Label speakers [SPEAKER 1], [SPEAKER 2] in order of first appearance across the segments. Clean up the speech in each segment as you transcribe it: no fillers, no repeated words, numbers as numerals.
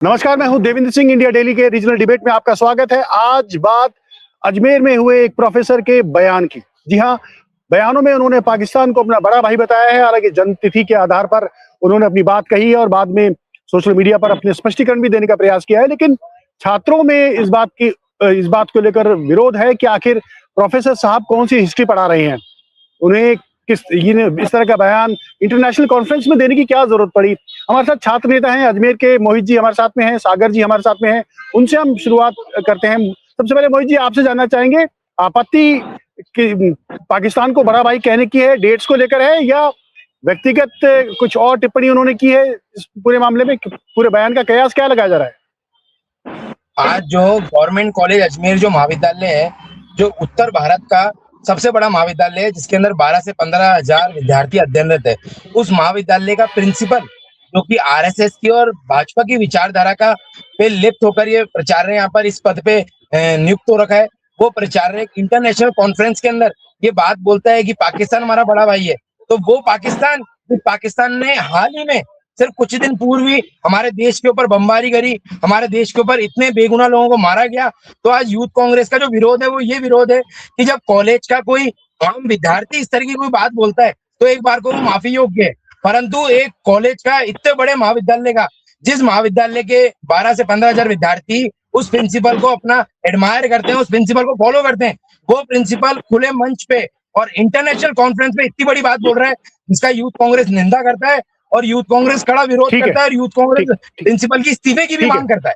[SPEAKER 1] नमस्कार, मैं हूं देवेंद्र सिंह। इंडिया डेली के रीजनल डिबेट में आपका स्वागत है। आज बात अजमेर में हुए एक प्रोफेसर के बयान की। जी हां, बयानों में उन्होंने पाकिस्तान को अपना बड़ा भाई बताया है। हालांकि जन्मतिथि के आधार पर उन्होंने अपनी बात कही है और बाद में सोशल मीडिया पर अपने स्पष्टीकरण भी देने का प्रयास किया है। लेकिन छात्रों में इस बात को लेकर विरोध है कि आखिर प्रोफेसर साहब कौन सी हिस्ट्री पढ़ा रहे हैं। उन्हें इस तरह का बयान इंटरनेशनल कॉन्फ्रेंस में देने की क्या जरूरत पड़ी। हमारे साथ छात्र नेता हैं अजमेर के मोहित जी हमारे साथ में हैं, सागर जी हमारे साथ में हैं। उनसे हम शुरुआत करते हैं। सबसे पहले मोहित जी आपसे जानना चाहेंगे, आपत्ति कि पाकिस्तान को बड़ा भाई कहने की है, डेट्स को लेकर है, या व्यक्तिगत कुछ और टिप्पणी उन्होंने की है इस पूरे मामले में? पूरे बयान का कयास क्या लगाया जा रहा है?
[SPEAKER 2] आज जो गवर्नमेंट कॉलेज अजमेर जो महाविद्यालय है, जो उत्तर भारत का सबसे बड़ा महाविद्यालय है, जिसके अंदर 12 से 15 हजार विद्यार्थी अध्ययनरत है, उस महाविद्यालय का प्रिंसिपल जो कि आरएसएस की और भाजपा की विचारधारा का पे लिप्त होकर ये प्राचार्य यहाँ पर इस पद पे नियुक्त हो रखा है। वो प्राचार्य इंटरनेशनल कॉन्फ्रेंस के अंदर ये बात बोलता है कि पाकिस्तान हमारा बड़ा भाई है। तो वो पाकिस्तान ने हाल ही में सिर्फ कुछ दिन पूर्व ही हमारे देश के ऊपर बमबारी करी, हमारे देश के ऊपर इतने बेगुनाह लोगों को मारा गया। तो आज यूथ कांग्रेस का जो विरोध है वो ये विरोध है कि जब कॉलेज का कोई आम विद्यार्थी इस तरह की कोई बात बोलता है तो एक बार को वो माफी योग्य है, परंतु एक कॉलेज का इतने बड़े महाविद्यालय का, जिस महाविद्यालय के 12 से 15 हजार विद्यार्थी उस प्रिंसिपल को अपना एडमायर करते हैं, उस प्रिंसिपल को फॉलो करते हैं, वो प्रिंसिपल खुले मंच पे और इंटरनेशनल कॉन्फ्रेंस पे इतनी बड़ी बात बोल रहा है जिसका यूथ कांग्रेस निंदा करता है और यूथ कांग्रेस कड़ा विरोध करता है और यूथ कांग्रेस प्रिंसिपल की इस्तीफे की भी मांग करता है।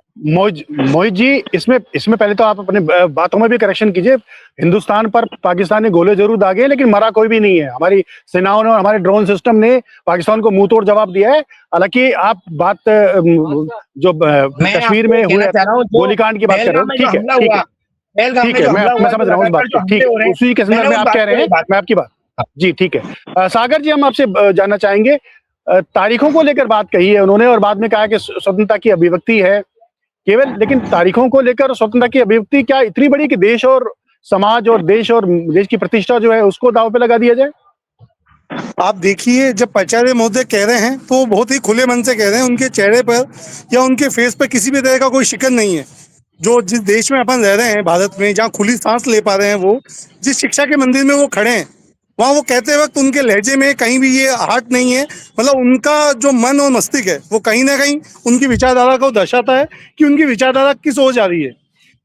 [SPEAKER 1] मोहित जी, इसमें पहले तो आप अपने बातों में भी करेक्शन कीजिए। हिंदुस्तान पर पाकिस्तान ने गोले जरूर दागे लेकिन मरा कोई भी नहीं है। हमारी सेनाओं ने और हमारे ड्रोन सिस्टम ने पाकिस्तान को मुंह तोड़ जवाब दिया है। हालांकि आप बात जो कश्मीर में हुए गोलीकांड की बात कर रहे हो, ठीक है, मैं समझ रहा हूँ इस बात को। ठीक है, उसी के संदर्भ में आप कह रहे हैं, मैं आपकी बात जी ठीक है। सागर जी, हम आपसे जानना चाहेंगे, तारीखों को लेकर बात कही है उन्होंने और बाद में कहा कि स्वतंत्रता की अभिव्यक्ति है केवल, लेकिन तारीखों को लेकर स्वतंत्रता की अभिव्यक्ति क्या इतनी बड़ी कि देश और समाज और देश की प्रतिष्ठा जो है उसको दांव पे लगा दिया जाए?
[SPEAKER 3] आप देखिए, जब प्राचार्य महोदय कह रहे हैं तो बहुत ही खुले मन से कह रहे हैं। उनके चेहरे पर या उनके फेस पर किसी भी तरह का कोई शिकन नहीं है। जो जिस देश में अपन रह रहे हैं, भारत में, जहाँ खुली सांस ले पा रहे हैं, वो जिस शिक्षा के मंदिर में वो खड़े हैं, वहाँ वो कहते वक्त उनके लहजे में कहीं भी ये आहट नहीं है। मतलब उनका जो मन और मस्तिष्क है वो कहीं ना कहीं उनकी विचारधारा को दर्शाता है कि उनकी विचारधारा किस ओर जा रही है।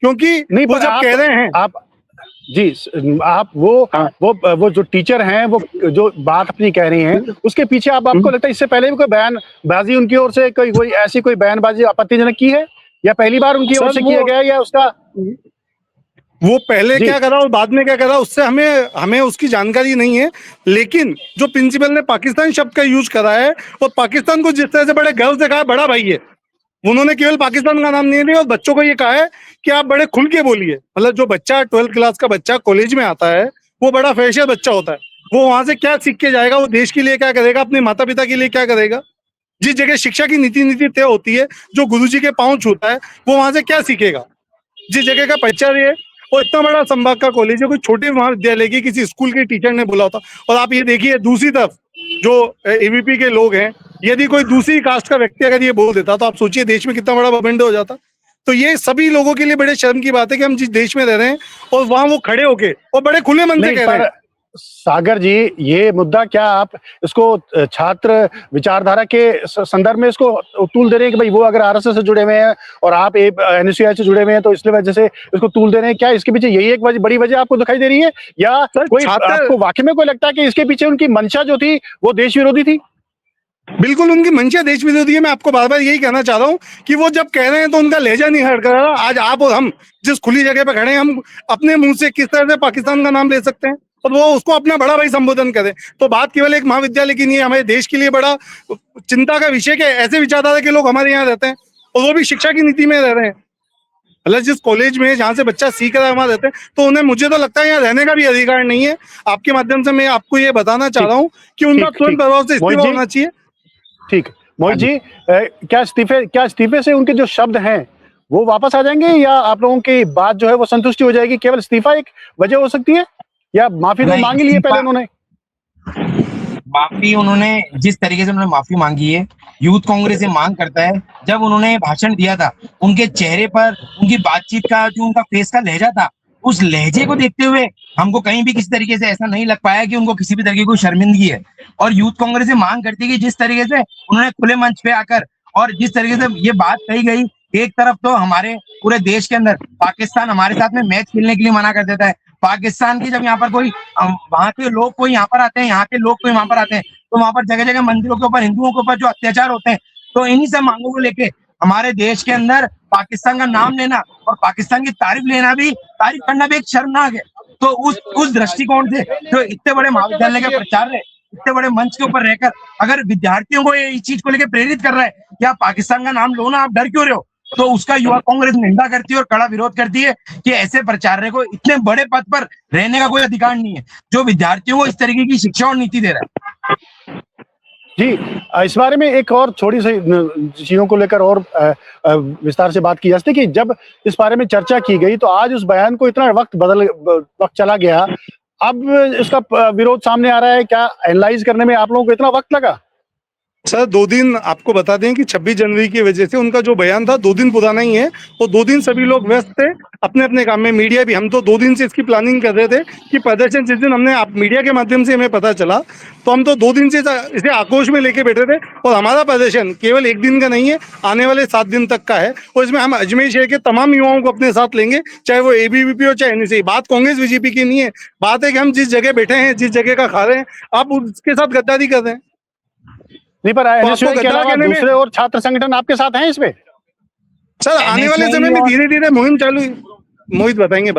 [SPEAKER 3] क्योंकि
[SPEAKER 1] नहीं,
[SPEAKER 3] वो जब कह रहे हैं
[SPEAKER 1] आप वो जो टीचर हैं, वो जो बात अपनी कह रही हैं, उसके पीछे आपको लगता है इससे पहले भी कोई बयानबाजी उनकी ओर से कोई ऐसी कोई बयानबाजी आपत्तिजनक की है, या पहली बार उनकी ओर से किया गया, या उसका
[SPEAKER 3] वो पहले क्या करा और बाद में क्या करा उससे हमें उसकी जानकारी नहीं है। लेकिन जो प्रिंसिपल ने पाकिस्तान शब्द का यूज करा है और पाकिस्तान को जिस तरह से बड़े गर्व से कहा बड़ा भाई है, उन्होंने केवल पाकिस्तान का नाम नहीं लिया और बच्चों को ये कहा है कि आप बड़े खुल के बोलिए। मतलब जो बच्चा 12th क्लास का बच्चा कॉलेज में आता है, वो बड़ा फ्रेशर बच्चा होता है। वो वहां से क्या सीख के जाएगा, वो देश के लिए क्या करेगा, अपने माता पिता के लिए क्या करेगा। जिस जगह शिक्षा की नीति तय होती है, जो गुरुजी के पांव छूता है, वो वहां से क्या सीखेगा। जिस जगह का प्राचार्य है और इतना बड़ा संभाग का कॉलेज है, कोई छोटे महाविद्यालय की किसी स्कूल के टीचर ने बोला होता। और आप ये देखिए, दूसरी तरफ जो एबीपी के लोग हैं, यदि कोई दूसरी कास्ट का व्यक्ति अगर ये बोल देता तो आप सोचिए देश में कितना बड़ा बवंडर हो जाता। तो ये सभी लोगों के लिए बड़े शर्म की बात है कि हम जिस देश में रह रहे हैं और वहां वो खड़े होके और बड़े खुले मन से कह रहे हैं।
[SPEAKER 1] सागर जी, ये मुद्दा क्या आप इसको छात्र विचारधारा के संदर्भ में इसको तूल दे रहे हैं कि भाई वो अगर आरएसएस से जुड़े हुए हैं और आप एनएसयूआई से जुड़े हुए हैं तो इसलिए वजह से इसको तूल दे रहे हैं? क्या इसके पीछे यही एक बड़ी वजह आपको दिखाई दे रही है, या कोई आपको वाकई में कोई लगता है कि इसके पीछे उनकी मंशा जो थी वो देश विरोधी थी?
[SPEAKER 3] बिल्कुल उनकी मंशा देश विरोधी है। मैं आपको बार बार यही कहना चाह रहा हूँ कि वो जब कह रहे हैं तो उनका लहजा नहीं हट कर रहा। आज आप और हम जिस खुली जगह पे खड़े हैं, हम अपने मुंह से किस तरह से पाकिस्तान का नाम ले सकते हैं और वो उसको अपना बड़ा भाई संबोधन करें? तो बात केवल एक महाविद्यालय की नहीं है, हमारे देश के लिए बड़ा चिंता का विषय कि ऐसे विचारधारा के लोग हमारे यहाँ रहते हैं और वो भी शिक्षा की नीति में रह रहे हैं। मतलब जिस कॉलेज में जहाँ से बच्चा सीख रहा है वहां रहते हैं, तो उन्हें, मुझे तो लगता है, यहाँ रहने का भी अधिकार नहीं है। आपके माध्यम से मैं आपको ये बताना चाह रहा हूँ कि उनका तुरंत प्रभाव से इस्तीफा होना चाहिए।
[SPEAKER 1] ठीक, मोहित जी, क्या इस्तीफे से उनके जो शब्द हैं वो वापस आ जाएंगे, या आप लोगों की बात जो है वो संतुष्टि हो जाएगी? केवल इस्तीफा एक वजह हो सकती है, या माफी तो मांग ही लिए पहले उन्होंने?
[SPEAKER 2] माफी उन्होंने जिस तरीके से उन्होंने माफी मांगी है, यूथ कांग्रेस से मांग करता है। जब उन्होंने भाषण दिया था, उनके चेहरे पर उनकी बातचीत का जो उनका फेस का लहजा था, उस लहजे को देखते हुए हमको कहीं भी किसी तरीके से ऐसा नहीं लग पाया कि उनको किसी भी तरीके की कोई शर्मिंदगी है। और यूथ कांग्रेस से मांग करती है कि जिस तरीके से उन्होंने खुले मंच पे आकर और जिस तरीके से ये बात कही गई, एक तरफ तो हमारे पूरे देश के अंदर पाकिस्तान हमारे साथ में मैच खेलने के लिए मना कर देता है। पाकिस्तान की जब यहाँ पर कोई वहां के लोग कोई यहाँ पर आते हैं, यहाँ के लोग कोई वहां पर आते हैं, तो वहां पर जगह जगह मंदिरों के ऊपर हिंदुओं के ऊपर जो अत्याचार होते हैं, तो इन्हीं सब मांगों को लेके हमारे देश के अंदर पाकिस्तान का नाम लेना और पाकिस्तान की तारीफ करना भी एक शर्मनाक है। तो उस दृष्टिकोण से जो इतने बड़े महाविद्यालय के प्राचार्य इतने बड़े मंच के ऊपर रहकर अगर विद्यार्थियों को ये इस चीज को लेकर प्रेरित कर रहा है कि आप पाकिस्तान का नाम लो ना, आप डर क्यों रहे हो, तो उसका युवा कांग्रेस निंदा करती है और कड़ा विरोध करती है कि ऐसे प्राचार्य को इतने बड़े पद पर रहने का कोई अधिकार नहीं है जो विद्यार्थियों को इस तरीके की शिक्षा और नीति दे रहा है।
[SPEAKER 1] जी, इस बारे में एक और थोड़ी सी चीजों को लेकर और विस्तार से बात की जा सकती है कि जब इस बारे में चर्चा की गई तो आज उस बयान को इतना वक्त चला गया, अब इसका विरोध सामने आ रहा है। क्या एनालाइज करने में आप लोगों को इतना वक्त लगा?
[SPEAKER 3] सर 2 दिन आपको बता दें कि 26 जनवरी की वजह से उनका जो बयान था 2 दिन पुराना ही है, और 2 दिन सभी लोग व्यस्त थे अपने अपने काम में। मीडिया भी, हम तो 2 दिन से इसकी प्लानिंग कर रहे थे कि प्रदर्शन जिस दिन हमने आप मीडिया के माध्यम से हमें पता चला, तो हम तो 2 दिन से इसे आक्रोश में लेके बैठे थे। और हमारा प्रदर्शन केवल 1 दिन का नहीं है, आने वाले 7 दिन तक का है, और इसमें हम अजमेर शहर के तमाम युवाओं को अपने साथ लेंगे, चाहे वो एबीवीपी हो चाहे एनएसयू। बात कांग्रेस बीजेपी की नहीं है, बात है कि हम जिस जगह बैठे हैं, जिस जगह का खा रहे हैं, आप उसके साथ गद्दारी कर रहे हैं।
[SPEAKER 1] नहीं, पर एनएसयू के अलावा दूसरे और छात्र संगठन आपके साथ हैं इसमें?
[SPEAKER 3] सर आने वाले समय में धीरे धीरे मुहिम चालू। मोहित बताइए।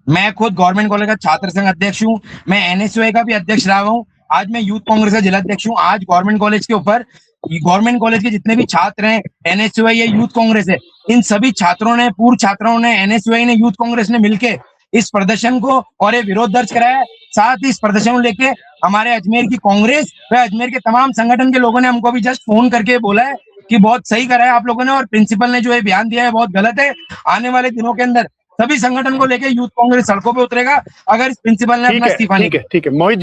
[SPEAKER 2] मैं खुद गवर्नमेंट कॉलेज का छात्र संघ अध्यक्ष हूँ, मैं एनएसयू का भी अध्यक्ष रहा हूँ, आज मैं यूथ कांग्रेस का जिला अध्यक्ष हूँ। आज गवर्नमेंट कॉलेज के ऊपर गवर्नमेंट कॉलेज के जितने भी छात्र हैं, एनएसयू या यूथ कांग्रेस है, इन सभी छात्रों ने, पूर्व छात्राओं ने, एनएसयू ने, यूथ कांग्रेस ने मिलके इस प्रदर्शन को और ये विरोध दर्ज कराया है। साथ ही इस प्रदर्शन को लेके हमारे अजमेर की कांग्रेस व अजमेर के तमाम संगठन के लोगों ने हमको भी जस्ट फोन करके बोला है कि बहुत सही करा है आप लोगों ने, और प्रिंसिपल ने जो ये बयान दिया है बहुत गलत है। आने वाले दिनों के अंदर सभी संगठन को लेके यूथ कांग्रेस सड़कों पे उतरेगा अगर इस प्रिंसिपल ने अपना इस्तीफा नहीं दिया।
[SPEAKER 1] ठीक है मोहित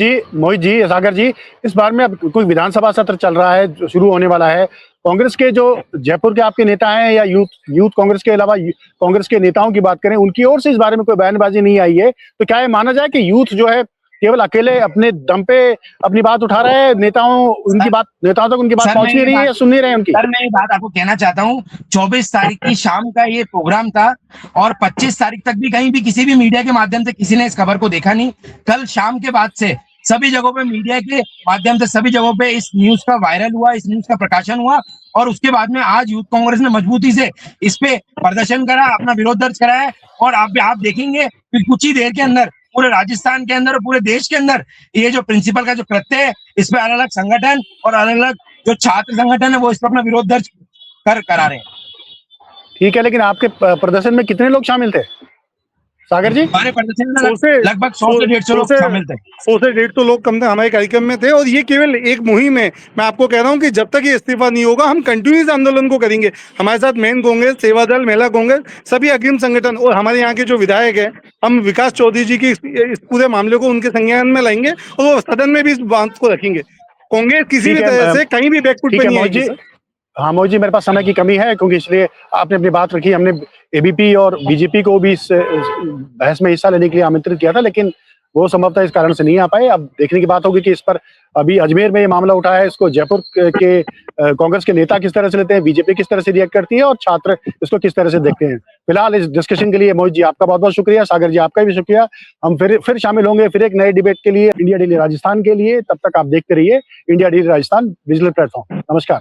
[SPEAKER 1] जी, सागर जी, इस बार में अब कोई विधानसभा सत्र चल रहा है जो शुरू होने वाला है, कांग्रेस के जो जयपुर के आपके नेता हैं या यूथ कांग्रेस के अलावा कांग्रेस के नेताओं की बात करें, उनकी ओर से इस बारे में कोई बयानबाजी नहीं आई है, तो क्या ये माना जाए कि यूथ जो है केवल अकेले अपने दम पे अपनी बात उठा रहा है, नेताओं तक उनकी बात पहुंच नहीं रही है या सुन नहीं रहे उनकी?
[SPEAKER 2] सर मैं ये बात आपको कहना चाहता हूँ, 24 तारीख की शाम का ये प्रोग्राम था और 25 तारीख तक भी कहीं भी किसी भी मीडिया के माध्यम से किसी ने इस खबर को देखा नहीं। कल शाम के बाद से सभी जगहों पे मीडिया के माध्यम से सभी जगहों पे इस न्यूज का वायरल हुआ, इस न्यूज का प्रकाशन हुआ, और उसके बाद में आज यूथ कांग्रेस ने मजबूती से इस पे प्रदर्शन करा, अपना विरोध दर्ज करा है। और आप देखेंगे कि कुछ ही देर के अंदर पूरे राजस्थान के अंदर और पूरे देश के अंदर ये जो प्रिंसिपल का जो कृत्य है, इस पे अलग अलग संगठन और अलग अलग जो छात्र संगठन है वो इस पर अपना विरोध दर्ज करा रहे हैं। ठीक
[SPEAKER 1] है, लेकिन आपके प्रदर्शन में कितने लोग शामिल थे सागर जी?
[SPEAKER 2] हमारे प्रदर्शन में लगभग 100 से 150 लोग शामिल थे।
[SPEAKER 3] 100 से 150 लोग कम थे हमारे कार्यक्रम में थे, और ये केवल एक मुहिम है। मैं आपको कह रहा हूँ कि जब तक ये इस्तीफा नहीं होगा हम कंटिन्यूस आंदोलन को करेंगे। हमारे साथ मेन कांग्रेस, सेवा दल, महिला कांग्रेस, सभी अग्रिम संगठन और हमारे यहाँ के जो विधायक है, हम विकास चौधरी जी की इस पूरे मामले को उनके संज्ञान में लाएंगे और वो सदन में भी इस बात को रखेंगे। कांग्रेस किसी भी तरह से कहीं भी बैकफुट पे नहीं आएगी।
[SPEAKER 1] हाँ मोहित जी, मेरे पास समय की कमी है क्योंकि इसलिए आपने अपनी बात रखी। हमने एबीपी और बीजेपी को भी इस बहस में हिस्सा लेने के लिए आमंत्रित किया था, लेकिन वो संभवतः इस कारण से नहीं आ पाए। अब देखने की बात होगी कि इस पर अभी अजमेर में ये मामला उठा है, इसको जयपुर के कांग्रेस के नेता किस तरह से लेते हैं, बीजेपी किस तरह से रिएक्ट करती है और छात्र इसको किस तरह से देखते हैं। फिलहाल इस डिस्कशन के लिए मोहित जी आपका बहुत बहुत शुक्रिया, सागर जी आपका भी शुक्रिया। हम फिर शामिल होंगे फिर एक नए डिबेट के लिए इंडिया डेली राजस्थान के लिए। तब तक आप देखते रहिए India daily Rajasthan digital platform. नमस्कार।